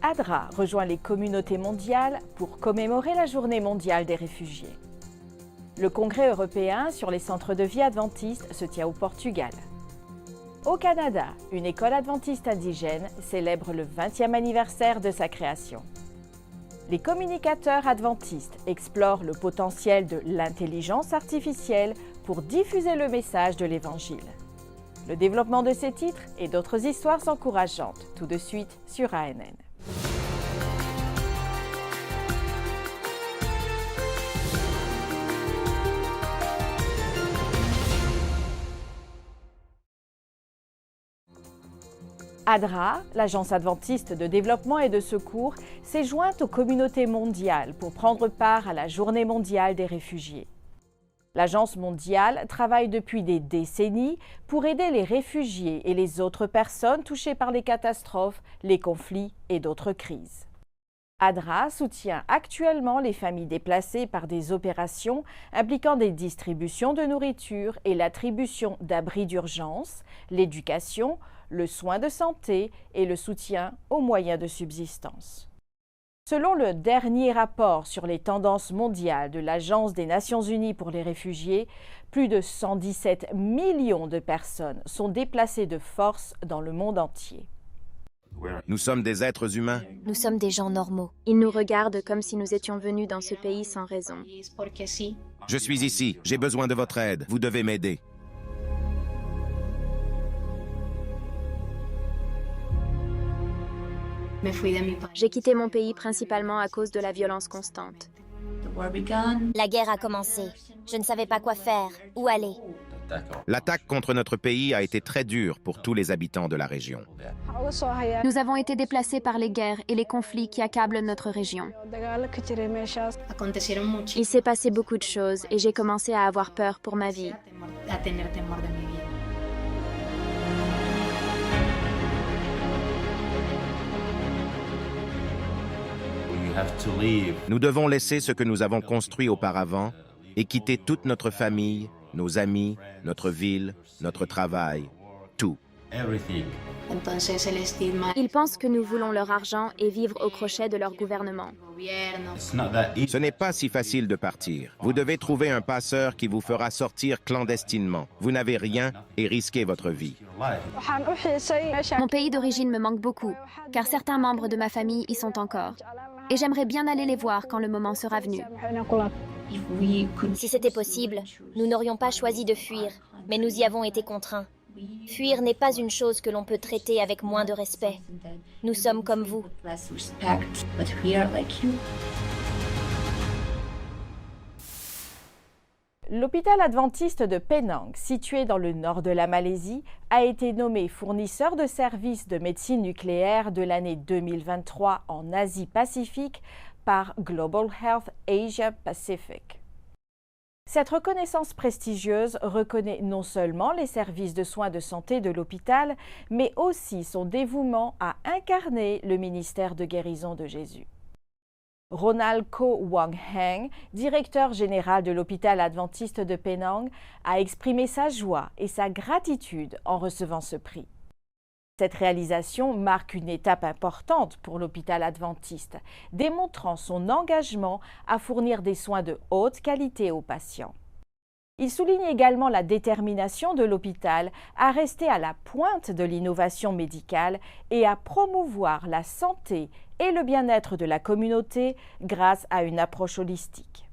ADRA rejoint les communautés mondiales pour commémorer la Journée mondiale des réfugiés. Le Congrès européen sur les centres de vie adventistes se tient au Portugal. Au Canada, une école adventiste indigène célèbre le 20e anniversaire de sa création. Les communicateurs adventistes explorent le potentiel de l'intelligence artificielle pour diffuser le message de l'Évangile. Le développement de ces titres et d'autres histoires encourageantes, tout de suite sur ANN. ADRA, l'Agence adventiste de développement et de secours, s'est jointe aux communautés mondiales pour prendre part à la Journée mondiale des réfugiés. L'Agence mondiale travaille depuis des décennies pour aider les réfugiés et les autres personnes touchées par les catastrophes, les conflits et d'autres crises. ADRA soutient actuellement les familles déplacées par des opérations impliquant des distributions de nourriture et l'attribution d'abris d'urgence, l'éducation, le soin de santé et le soutien aux moyens de subsistance. Selon le dernier rapport sur les tendances mondiales de l'Agence des Nations Unies pour les réfugiés, plus de 117 millions de personnes sont déplacées de force dans le monde entier. Nous sommes des êtres humains. Nous sommes des gens normaux. Ils nous regardent comme si nous étions venus dans ce pays sans raison. Je suis ici, j'ai besoin de votre aide, vous devez m'aider. J'ai quitté mon pays principalement à cause de la violence constante. La guerre a commencé. Je ne savais pas quoi faire, où aller. L'attaque contre notre pays a été très dure pour tous les habitants de la région. Nous avons été déplacés par les guerres et les conflits qui accablent notre région. Il s'est passé beaucoup de choses et j'ai commencé à avoir peur pour ma vie. Nous devons laisser ce que nous avons construit auparavant et quitter toute notre famille, nos amis, notre ville, notre travail, tout. Ils pensent que nous voulons leur argent et vivre au crochet de leur gouvernement. Ce n'est pas si facile de partir. Vous devez trouver un passeur qui vous fera sortir clandestinement. Vous n'avez rien et risquez votre vie. Mon pays d'origine me manque beaucoup, car certains membres de ma famille y sont encore. Et j'aimerais bien aller les voir quand le moment sera venu. Si c'était possible, nous n'aurions pas choisi de fuir, mais nous y avons été contraints. Fuir n'est pas une chose que l'on peut traiter avec moins de respect. Nous sommes comme vous. L'hôpital adventiste de Penang, situé dans le nord de la Malaisie, a été nommé fournisseur de services de médecine nucléaire de l'année 2023 en Asie-Pacifique par Global Health Asia Pacific. Cette reconnaissance prestigieuse reconnaît non seulement les services de soins de santé de l'hôpital, mais aussi son dévouement à incarner le ministère de guérison de Jésus. Ronald Ko Wang Heng, directeur général de l'hôpital adventiste de Penang, a exprimé sa joie et sa gratitude en recevant ce prix. Cette réalisation marque une étape importante pour l'hôpital adventiste, démontrant son engagement à fournir des soins de haute qualité aux patients. Il souligne également la détermination de l'hôpital à rester à la pointe de l'innovation médicale et à promouvoir la santé et le bien-être de la communauté grâce à une approche holistique.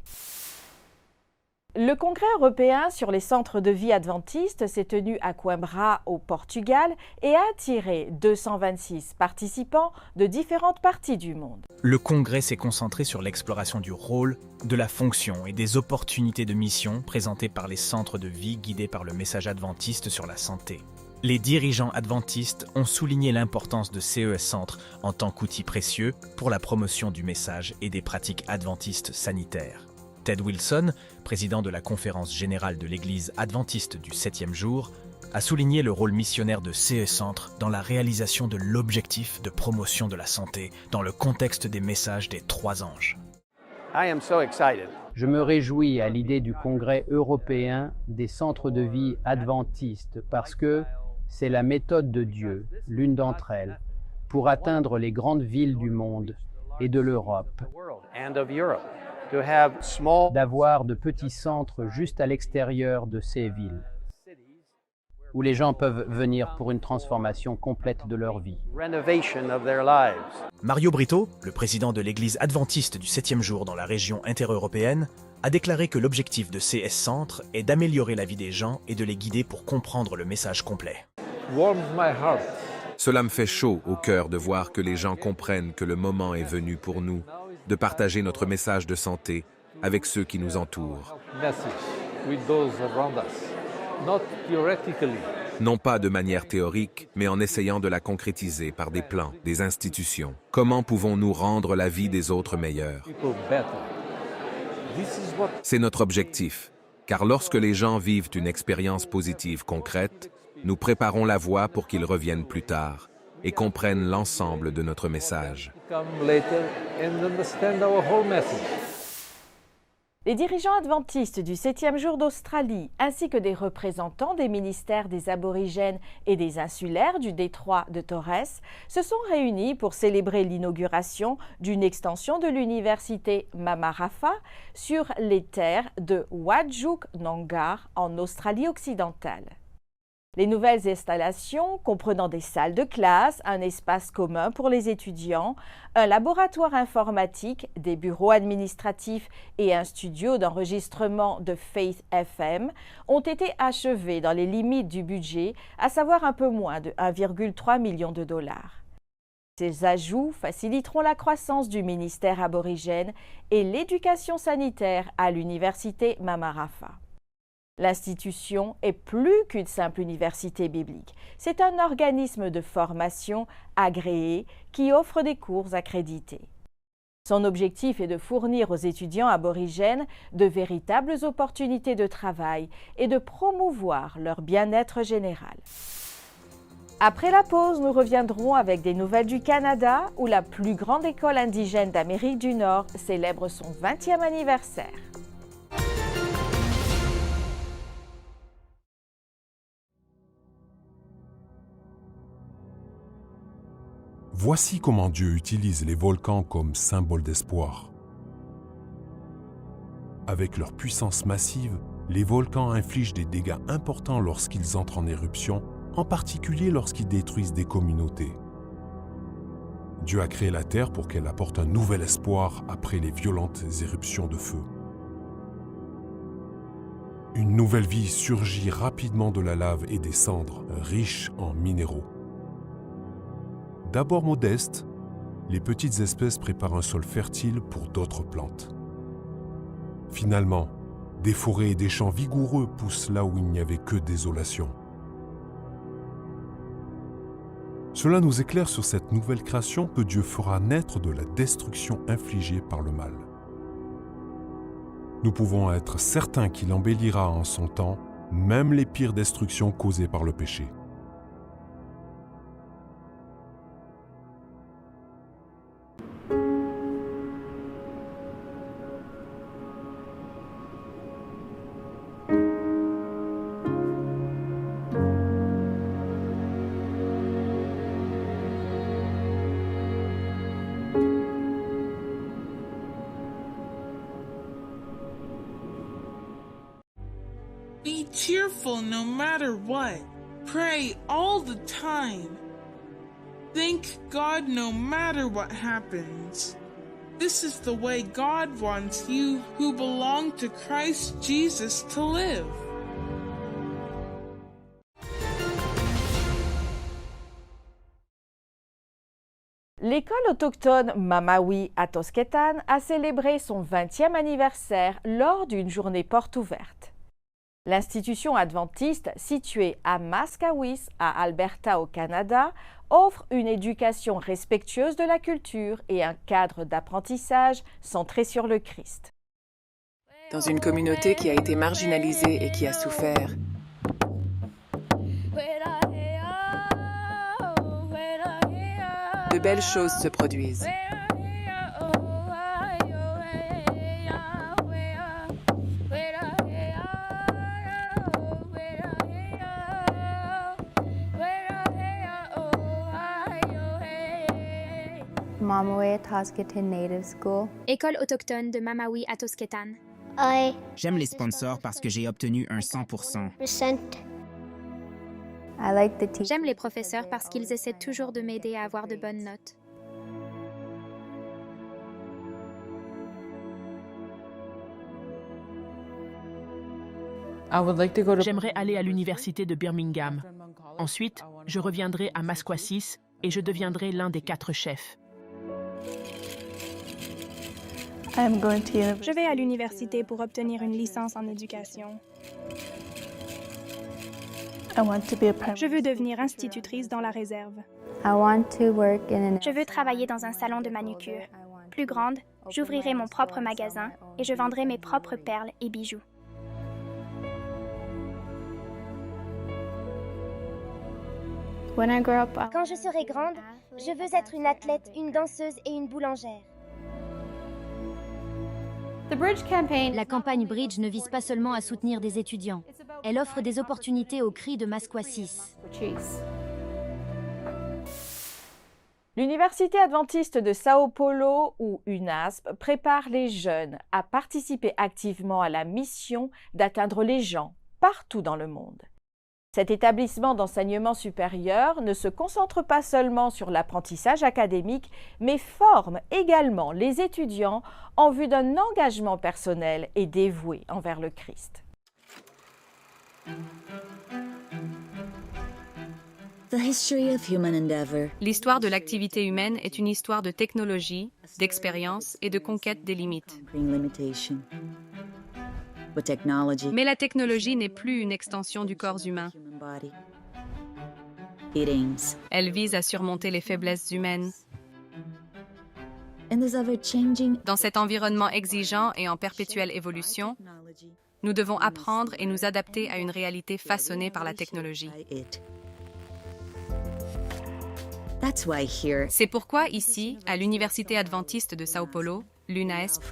Le Congrès européen sur les centres de vie adventistes s'est tenu à Coimbra, au Portugal, et a attiré 226 participants de différentes parties du monde. Le Congrès s'est concentré sur l'exploration du rôle, de la fonction et des opportunités de mission présentées par les centres de vie guidés par le message adventiste sur la santé. Les dirigeants adventistes ont souligné l'importance de CES Centres en tant qu'outil précieux pour la promotion du message et des pratiques adventistes sanitaires. Ted Wilson, président de la Conférence générale de l'Église adventiste du 7e jour, a souligné le rôle missionnaire de CE Centre dans la réalisation de l'objectif de promotion de la santé dans le contexte des messages des 3 anges. Je me réjouis à l'idée du Congrès européen des centres de vie adventistes parce que c'est la méthode de Dieu, l'une d'entre elles, pour atteindre les grandes villes du monde et de l'Europe, d'avoir de petits centres juste à l'extérieur de ces villes, où les gens peuvent venir pour une transformation complète de leur vie. Mario Brito, le président de l'église adventiste du 7e jour dans la région intereuropéenne, a déclaré que l'objectif de CS Centre est d'améliorer la vie des gens et de les guider pour comprendre le message complet. Cela me fait chaud au cœur de voir que les gens comprennent que le moment est venu pour nous de partager notre message de santé avec ceux qui nous entourent. Non pas de manière théorique, mais en essayant de la concrétiser par des plans, des institutions. Comment pouvons-nous rendre la vie des autres meilleure? C'est notre objectif, car lorsque les gens vivent une expérience positive concrète, nous préparons la voie pour qu'ils reviennent plus tard et comprennent l'ensemble de notre message. Les dirigeants adventistes du 7e jour d'Australie, ainsi que des représentants des ministères des aborigènes et des insulaires du détroit de Torres, se sont réunis pour célébrer l'inauguration d'une extension de l'université Mama Rafa sur les terres de Whadjuk Noongar en Australie occidentale. Les nouvelles installations, comprenant des salles de classe, un espace commun pour les étudiants, un laboratoire informatique, des bureaux administratifs et un studio d'enregistrement de Faith FM, ont été achevées dans les limites du budget, à savoir un peu moins de 1,3 million de dollars. Ces ajouts faciliteront la croissance du ministère aborigène et l'éducation sanitaire à l'université Mama Rafa. L'institution est plus qu'une simple université biblique. C'est un organisme de formation agréé qui offre des cours accrédités. Son objectif est de fournir aux étudiants aborigènes de véritables opportunités de travail et de promouvoir leur bien-être général. Après la pause, nous reviendrons avec des nouvelles du Canada, où la plus grande école indigène d'Amérique du Nord célèbre son 20e anniversaire. Voici comment Dieu utilise les volcans comme symbole d'espoir. Avec leur puissance massive, les volcans infligent des dégâts importants lorsqu'ils entrent en éruption, en particulier lorsqu'ils détruisent des communautés. Dieu a créé la terre pour qu'elle apporte un nouvel espoir après les violentes éruptions de feu. Une nouvelle vie surgit rapidement de la lave et des cendres, riches en minéraux. D'abord modestes, les petites espèces préparent un sol fertile pour d'autres plantes. Finalement, des forêts et des champs vigoureux poussent là où il n'y avait que désolation. Cela nous éclaire sur cette nouvelle création que Dieu fera naître de la destruction infligée par le mal. Nous pouvons être certains qu'il embellira en son temps, même les pires destructions causées par le péché. Be cheerful no matter what. Pray all the time. Thank God no matter what happens. This is the way God wants you who belong to Christ Jesus to live. L'école autochtone Mamawi à Tosquetan a célébré son 20e anniversaire lors d'une journée porte ouverte. L'institution adventiste, située à Mascawis, à Alberta au Canada, offre une éducation respectueuse de la culture et un cadre d'apprentissage centré sur le Christ. Dans une communauté qui a été marginalisée et qui a souffert, de belles choses se produisent. École autochtone de Mamawi à Tosquetan. J'aime les sponsors parce que j'ai obtenu un 100%. J'aime les professeurs parce qu'ils essaient toujours de m'aider à avoir de bonnes notes. J'aimerais aller à l'université de Birmingham. Ensuite, je reviendrai à Masquasis et je deviendrai l'un des 4 chefs. Je vais à l'université pour obtenir une licence en éducation. Je veux devenir institutrice dans la réserve. Je veux travailler dans un salon de manucure. Plus grande, j'ouvrirai mon propre magasin et je vendrai mes propres perles et bijoux. Quand je serai grande, je veux être une athlète, une danseuse et une boulangère. La campagne Bridge ne vise pas seulement à soutenir des étudiants. Elle offre des opportunités aux cris de Masquasis. L'Université adventiste de Sao Paulo, ou UNASP, prépare les jeunes à participer activement à la mission d'atteindre les gens partout dans le monde. Cet établissement d'enseignement supérieur ne se concentre pas seulement sur l'apprentissage académique, mais forme également les étudiants en vue d'un engagement personnel et dévoué envers le Christ. L'histoire de l'activité humaine est une histoire de technologie, d'expérience et de conquête des limites. Mais la technologie n'est plus une extension du corps humain. Elle vise à surmonter les faiblesses humaines. Dans cet environnement exigeant et en perpétuelle évolution, nous devons apprendre et nous adapter à une réalité façonnée par la technologie. C'est pourquoi ici, à l'Université adventiste de Sao Paulo, l'UNASP,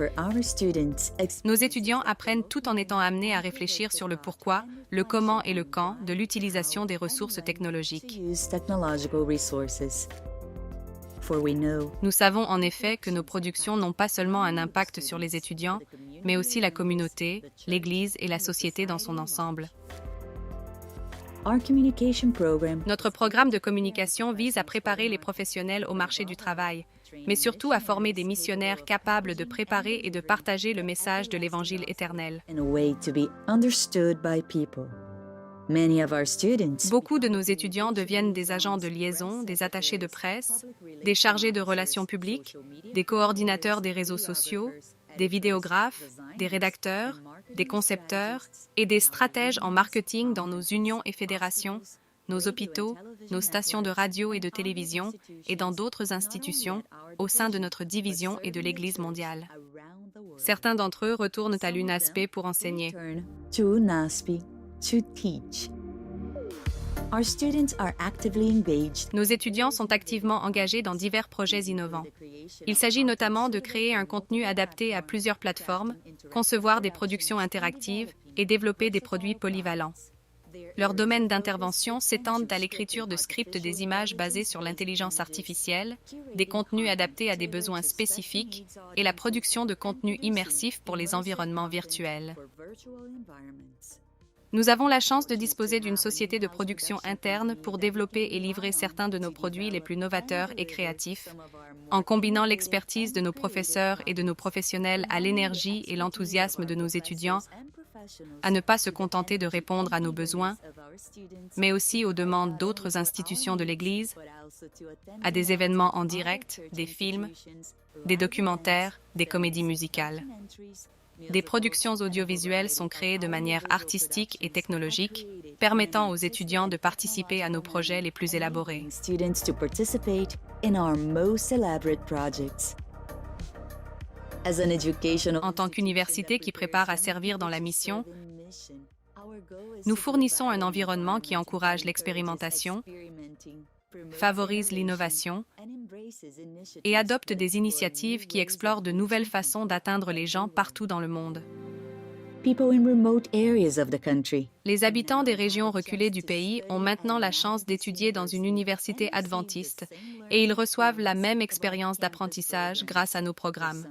nos étudiants apprennent tout en étant amenés à réfléchir sur le pourquoi, le comment et le quand de l'utilisation des ressources technologiques. Nous savons en effet que nos productions n'ont pas seulement un impact sur les étudiants, mais aussi la communauté, l'Église et la société dans son ensemble. Notre programme de communication vise à préparer les professionnels au marché du travail, mais surtout à former des missionnaires capables de préparer et de partager le message de l'Évangile éternel. Beaucoup de nos étudiants deviennent des agents de liaison, des attachés de presse, des chargés de relations publiques, des coordinateurs des réseaux sociaux, des vidéographes, des rédacteurs, des concepteurs et des stratèges en marketing dans nos unions et fédérations, nos hôpitaux, nos stations de radio et de télévision et dans d'autres institutions au sein de notre division et de l'Église mondiale. Certains d'entre eux retournent à l'UNASP pour enseigner. Nos étudiants sont activement engagés dans divers projets innovants. Il s'agit notamment de créer un contenu adapté à plusieurs plateformes, concevoir des productions interactives et développer des produits polyvalents. Leurs domaines d'intervention s'étendent à l'écriture de scripts des images basées sur l'intelligence artificielle, des contenus adaptés à des besoins spécifiques et la production de contenus immersifs pour les environnements virtuels. Nous avons la chance de disposer d'une société de production interne pour développer et livrer certains de nos produits les plus novateurs et créatifs, en combinant l'expertise de nos professeurs et de nos professionnels à l'énergie et l'enthousiasme de nos étudiants, à ne pas se contenter de répondre à nos besoins, mais aussi aux demandes d'autres institutions de l'Église, à des événements en direct, des films, des documentaires, des comédies musicales. Des productions audiovisuelles sont créées de manière artistique et technologique, permettant aux étudiants de participer à nos projets les plus élaborés. En tant qu'université qui prépare à servir dans la mission, nous fournissons un environnement qui encourage l'expérimentation, favorise l'innovation et adopte des initiatives qui explorent de nouvelles façons d'atteindre les gens partout dans le monde. Les habitants des régions reculées du pays ont maintenant la chance d'étudier dans une université adventiste et ils reçoivent la même expérience d'apprentissage grâce à nos programmes.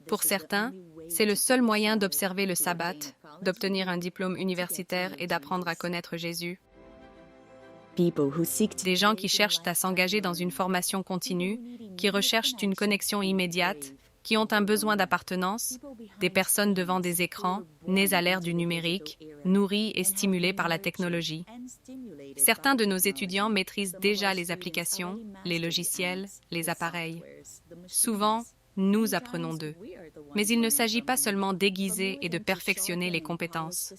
Pour certains, c'est le seul moyen d'observer le sabbat, d'obtenir un diplôme universitaire et d'apprendre à connaître Jésus. Des gens qui cherchent à s'engager dans une formation continue, qui recherchent une connexion immédiate, qui ont un besoin d'appartenance, des personnes devant des écrans, nées à l'ère du numérique, nourries et stimulées par la technologie. Certains de nos étudiants maîtrisent déjà les applications, les logiciels, les appareils. Souvent, nous apprenons d'eux. Mais il ne s'agit pas seulement d'aiguiser et de perfectionner les compétences.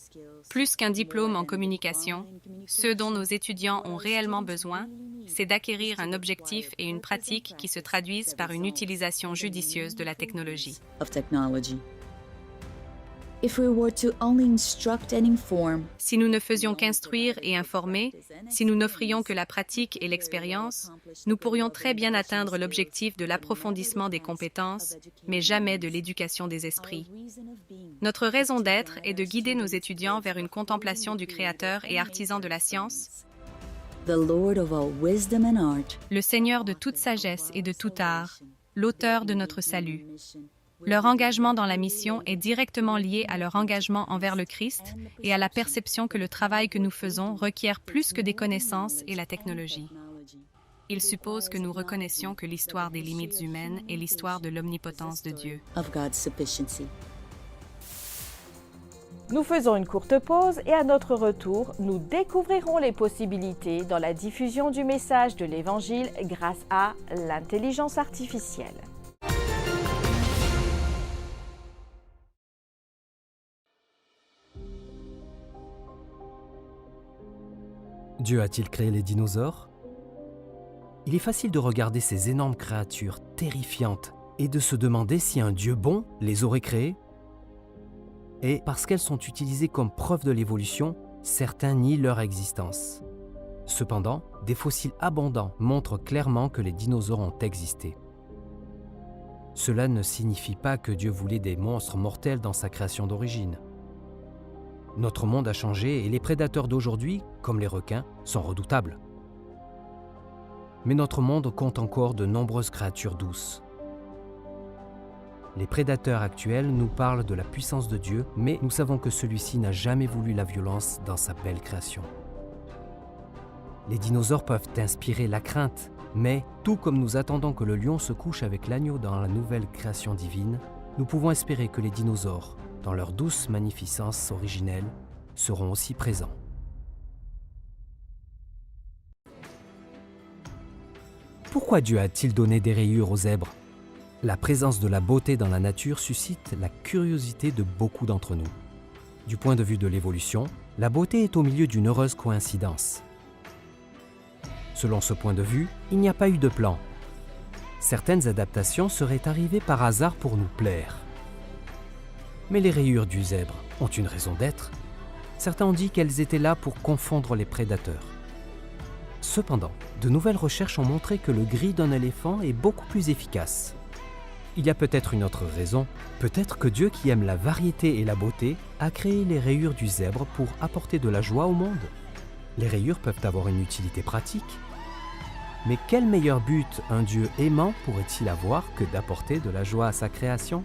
Plus qu'un diplôme en communication, ce dont nos étudiants ont réellement besoin, c'est d'acquérir un objectif et une pratique qui se traduisent par une utilisation judicieuse de la technologie. Si nous ne faisions qu'instruire et informer, si nous n'offrions que la pratique et l'expérience, nous pourrions très bien atteindre l'objectif de l'approfondissement des compétences, mais jamais de l'éducation des esprits. Notre raison d'être est de guider nos étudiants vers une contemplation du Créateur et artisan de la science, le Seigneur de toute sagesse et de tout art, l'auteur de notre salut. Leur engagement dans la mission est directement lié à leur engagement envers le Christ et à la perception que le travail que nous faisons requiert plus que des connaissances et la technologie. Il suppose que nous reconnaissions que l'histoire des limites humaines est l'histoire de l'omnipotence de Dieu. Nous faisons une courte pause et à notre retour, nous découvrirons les possibilités dans la diffusion du message de l'Évangile grâce à l'intelligence artificielle. Dieu a-t-il créé les dinosaures? Il est facile de regarder ces énormes créatures terrifiantes et de se demander si un Dieu bon les aurait créées. Et parce qu'elles sont utilisées comme preuve de l'évolution, certains nient leur existence. Cependant, des fossiles abondants montrent clairement que les dinosaures ont existé. Cela ne signifie pas que Dieu voulait des monstres mortels dans sa création d'origine. Notre monde a changé et les prédateurs d'aujourd'hui, comme les requins, sont redoutables. Mais notre monde compte encore de nombreuses créatures douces. Les prédateurs actuels nous parlent de la puissance de Dieu, mais nous savons que celui-ci n'a jamais voulu la violence dans sa belle création. Les dinosaures peuvent inspirer la crainte, mais tout comme nous attendons que le lion se couche avec l'agneau dans la nouvelle création divine, nous pouvons espérer que les dinosaures, dans leur douce magnificence originelle, seront aussi présents. Pourquoi Dieu a-t-il donné des rayures aux zèbres? La présence de la beauté dans la nature suscite la curiosité de beaucoup d'entre nous. Du point de vue de l'évolution, la beauté est au milieu d'une heureuse coïncidence. Selon ce point de vue, il n'y a pas eu de plan. Certaines adaptations seraient arrivées par hasard pour nous plaire. Mais les rayures du zèbre ont une raison d'être. Certains ont dit qu'elles étaient là pour confondre les prédateurs. Cependant, de nouvelles recherches ont montré que le gris d'un éléphant est beaucoup plus efficace. Il y a peut-être une autre raison. Peut-être que Dieu, qui aime la variété et la beauté, a créé les rayures du zèbre pour apporter de la joie au monde. Les rayures peuvent avoir une utilité pratique. Mais quel meilleur but un Dieu aimant pourrait-il avoir que d'apporter de la joie à sa création ?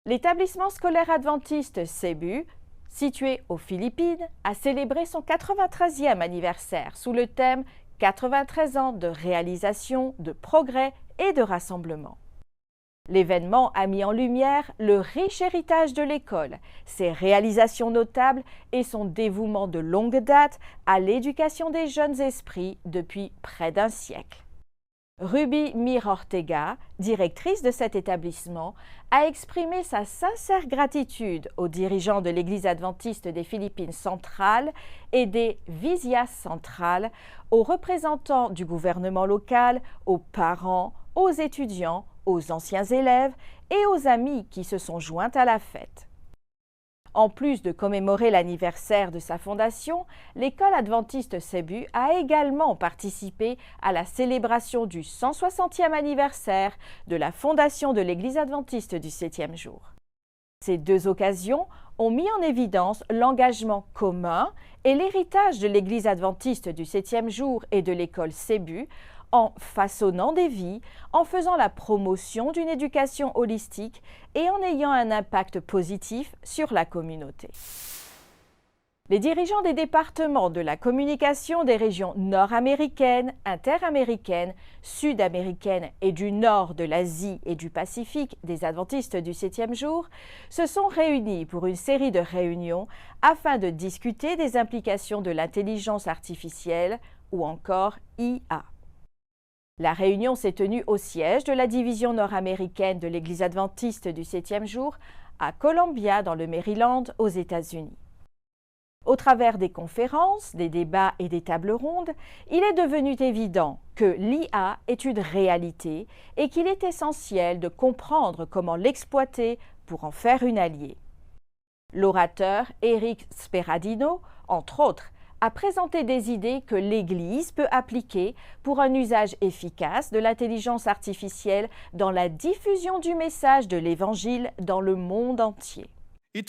L'établissement scolaire adventiste Cebu, situé aux Philippines, a célébré son 93e anniversaire sous le thème « 93 ans de réalisation, de progrès et de rassemblement ». L'événement a mis en lumière le riche héritage de l'école, ses réalisations notables et son dévouement de longue date à l'éducation des jeunes esprits depuis près d'un siècle. Ruby Mir Ortega, directrice de cet établissement, a exprimé sa sincère gratitude aux dirigeants de l'Église adventiste des Philippines centrales et des Visias centrales, aux représentants du gouvernement local, aux parents, aux étudiants, aux anciens élèves et aux amis qui se sont joints à la fête. En plus de commémorer l'anniversaire de sa fondation, l'école adventiste Cebu a également participé à la célébration du 160e anniversaire de la fondation de l'Église adventiste du 7e jour. Ces deux occasions ont mis en évidence l'engagement commun et l'héritage de l'Église adventiste du 7e jour et de l'école Cebu en façonnant des vies, en faisant la promotion d'une éducation holistique et en ayant un impact positif sur la communauté. Les dirigeants des départements de la communication des régions nord-américaines, interaméricaines, sud-américaines et du nord de l'Asie et du Pacifique des adventistes du 7e jour se sont réunis pour une série de réunions afin de discuter des implications de l'intelligence artificielle ou encore IA. La réunion s'est tenue au siège de la division nord-américaine de l'Église adventiste du 7e jour à Columbia, dans le Maryland, aux États-Unis. Au travers des conférences, des débats et des tables rondes, il est devenu évident que l'IA est une réalité et qu'il est essentiel de comprendre comment l'exploiter pour en faire une alliée. L'orateur Eric Sperradino, entre autres, a présenté des idées que l'Église peut appliquer pour un usage efficace de l'intelligence artificielle dans la diffusion du message de l'Évangile dans le monde entier. Il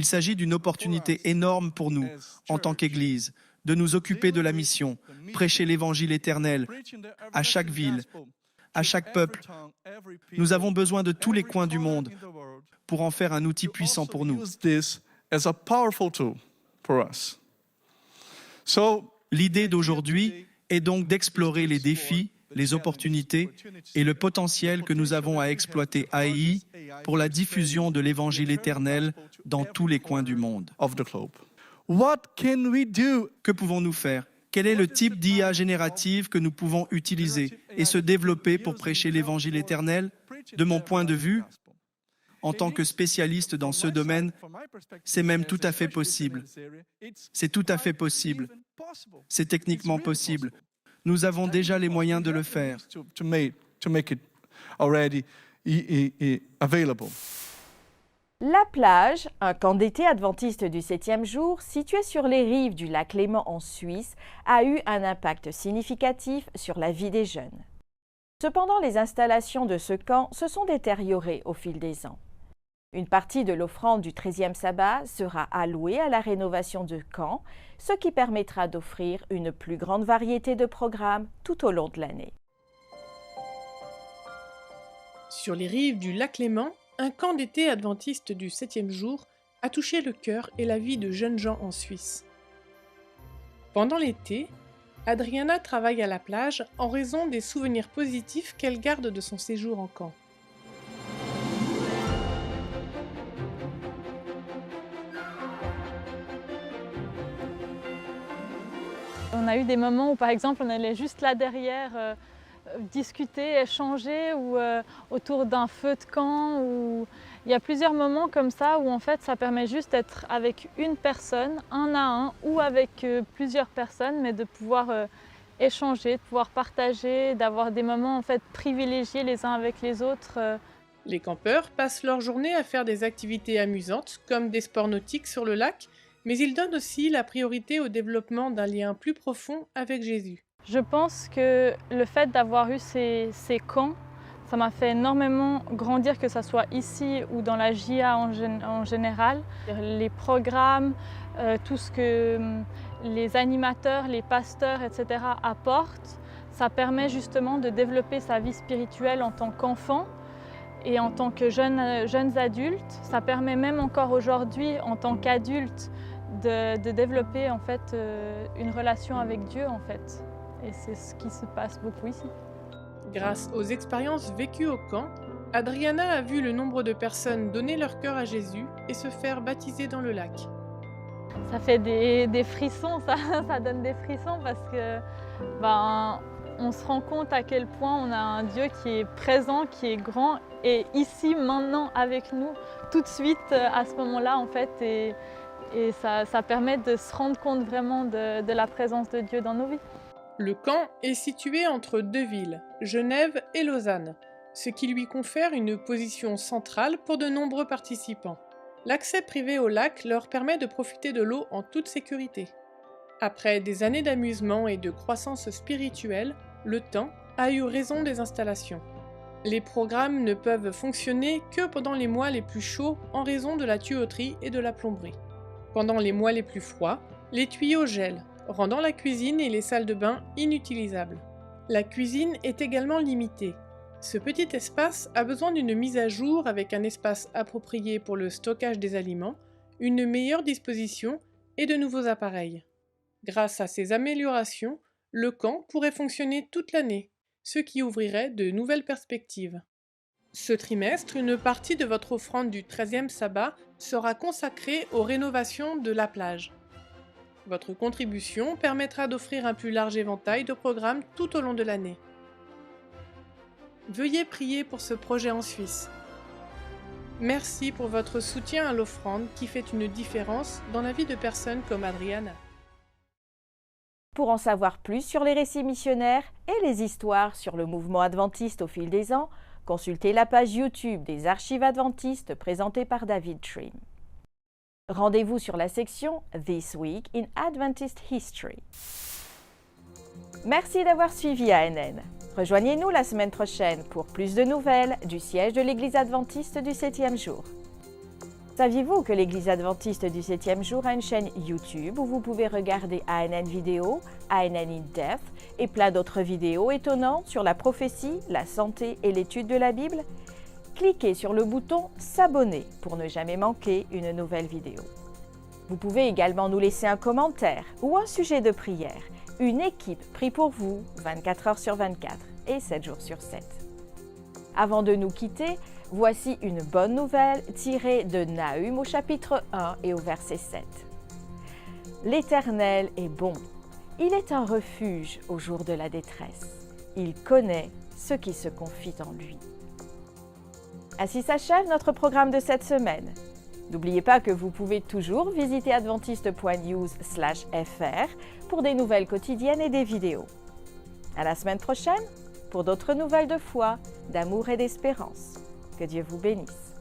s'agit d'une opportunité énorme pour nous, en tant qu'Église, de nous occuper de la mission, prêcher l'Évangile éternel à chaque ville, à chaque peuple. Nous avons besoin de tous les coins du monde pour en faire un outil puissant pour nous. L'idée d'aujourd'hui est donc d'explorer les défis, les opportunités et le potentiel que nous avons à exploiter AI pour la diffusion de l'Évangile éternel dans tous les coins du monde. Que pouvons-nous faire? Quel est le type d'IA générative que nous pouvons utiliser et se développer pour prêcher l'Évangile éternel? De mon point de vue, en tant que spécialiste dans ce domaine, c'est même tout à fait possible. C'est tout à fait possible. C'est techniquement possible. Nous avons déjà les moyens de le faire. La Plage, un camp d'été adventiste du 7e jour, situé sur les rives du lac Léman en Suisse, a eu un impact significatif sur la vie des jeunes. Cependant, les installations de ce camp se sont détériorées au fil des ans. Une partie de l'offrande du 13e sabbat sera allouée à la rénovation de camps, ce qui permettra d'offrir une plus grande variété de programmes tout au long de l'année. Sur les rives du lac Léman, un camp d'été adventiste du 7e jour a touché le cœur et la vie de jeunes gens en Suisse. Pendant l'été, Adriana travaille à la plage en raison des souvenirs positifs qu'elle garde de son séjour en camp. On a eu des moments où, par exemple, on allait juste là derrière discuter, échanger ou autour d'un feu de camp. Ou... Il y a plusieurs moments comme ça où en fait ça permet juste d'être avec une personne, un à un, ou avec plusieurs personnes, mais de pouvoir échanger, de pouvoir partager, d'avoir des moments en fait privilégiés les uns avec les autres. Les campeurs passent leur journée à faire des activités amusantes, comme des sports nautiques sur le lac, mais ils donnent aussi la priorité au développement d'un lien plus profond avec Jésus. Je pense que le fait d'avoir eu ces camps, ça m'a fait énormément grandir, que ce soit ici ou dans la JA en général. Les programmes, tout ce que les animateurs, les pasteurs, etc. apportent, ça permet justement de développer sa vie spirituelle en tant qu'enfant, Et en tant que jeunes adultes, ça permet même encore aujourd'hui, en tant qu'adultes, de développer en fait une relation avec Dieu en fait. Et c'est ce qui se passe beaucoup ici. Grâce aux expériences vécues au camp, Adriana a vu le nombre de personnes donner leur cœur à Jésus et se faire baptiser dans le lac. Ça fait des frissons, ça donne des frissons parce que on se rend compte à quel point on a un Dieu qui est présent, qui est grand et ici, maintenant, avec nous, tout de suite à ce moment-là en fait. Et ça permet de se rendre compte vraiment de la présence de Dieu dans nos vies. Le camp est situé entre deux villes, Genève et Lausanne, ce qui lui confère une position centrale pour de nombreux participants. L'accès privé au lac leur permet de profiter de l'eau en toute sécurité. Après des années d'amusement et de croissance spirituelle, le temps a eu raison des installations. Les programmes ne peuvent fonctionner que pendant les mois les plus chauds en raison de la tuyauterie et de la plomberie. Pendant les mois les plus froids, les tuyaux gèlent, rendant la cuisine et les salles de bain inutilisables. La cuisine est également limitée. Ce petit espace a besoin d'une mise à jour avec un espace approprié pour le stockage des aliments, une meilleure disposition et de nouveaux appareils. Grâce à ces améliorations, le camp pourrait fonctionner toute l'année, ce qui ouvrirait de nouvelles perspectives. Ce trimestre, une partie de votre offrande du 13e sabbat sera consacrée aux rénovations de la plage. Votre contribution permettra d'offrir un plus large éventail de programmes tout au long de l'année. Veuillez prier pour ce projet en Suisse. Merci pour votre soutien à l'offrande qui fait une différence dans la vie de personnes comme Adriana. Pour en savoir plus sur les récits missionnaires et les histoires sur le mouvement adventiste au fil des ans, consultez la page YouTube des Archives adventistes présentée par David Trim. Rendez-vous sur la section This Week in Adventist History. Merci d'avoir suivi ANN. Rejoignez-nous la semaine prochaine pour plus de nouvelles du siège de l'Église adventiste du 7e jour. Saviez-vous que l'Église adventiste du 7e jour a une chaîne YouTube où vous pouvez regarder ANN Vidéo, ANN in Depth et plein d'autres vidéos étonnantes sur la prophétie, la santé et l'étude de la Bible? Cliquez sur le bouton « S'abonner » pour ne jamais manquer une nouvelle vidéo. Vous pouvez également nous laisser un commentaire ou un sujet de prière. Une équipe prie pour vous 24 heures sur 24 et 7 jours sur 7. Avant de nous quitter, voici une bonne nouvelle tirée de Nahum au chapitre 1 et au verset 7. L'Éternel est bon. Il est un refuge au jour de la détresse. Il connaît ceux qui se confient en lui. Ainsi s'achève notre programme de cette semaine. N'oubliez pas que vous pouvez toujours visiter adventiste.news/fr pour des nouvelles quotidiennes et des vidéos. À la semaine prochaine pour d'autres nouvelles de foi, d'amour et d'espérance. Que Dieu vous bénisse.